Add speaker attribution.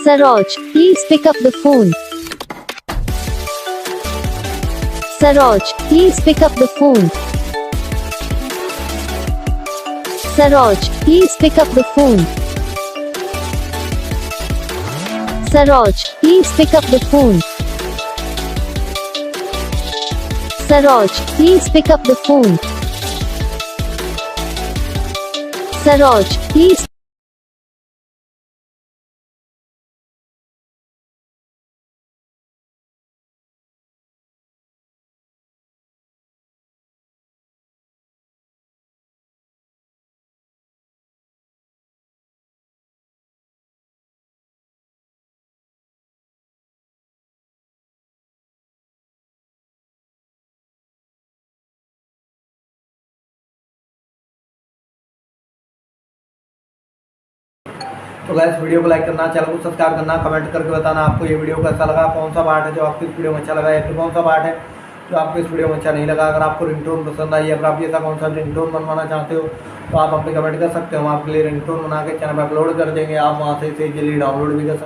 Speaker 1: Saroj, please pick up the phone. Saroj, please pick up the phone. Saroj, please pick up the phone. Saroj, please pick up the phone. Saroj, please pick up the phone. Saroj, please.
Speaker 2: तो guys video को like करना, channel को subscribe करना, comment करके बताना आपको ये video कैसा लगा, कौन सा पार्ट है जो आपको इस वीडियो में अच्छा लगा या फिर कौन सा पार्ट है जो आपको इस वीडियो में अच्छा नहीं लगा। अगर आपको रिंगटोन पसंद आई, अगर आप ऐसा कौन सा रिंगटोन बनवाना चाहते हो तो आप अपने कमेंट कर सकते हो, हम आपके लिए रिंगटोन बना के चैनल पर अपलोड कर देंगे। आप वहाँ से इसे जल्दी डाउनलोड भी कर सकते हो।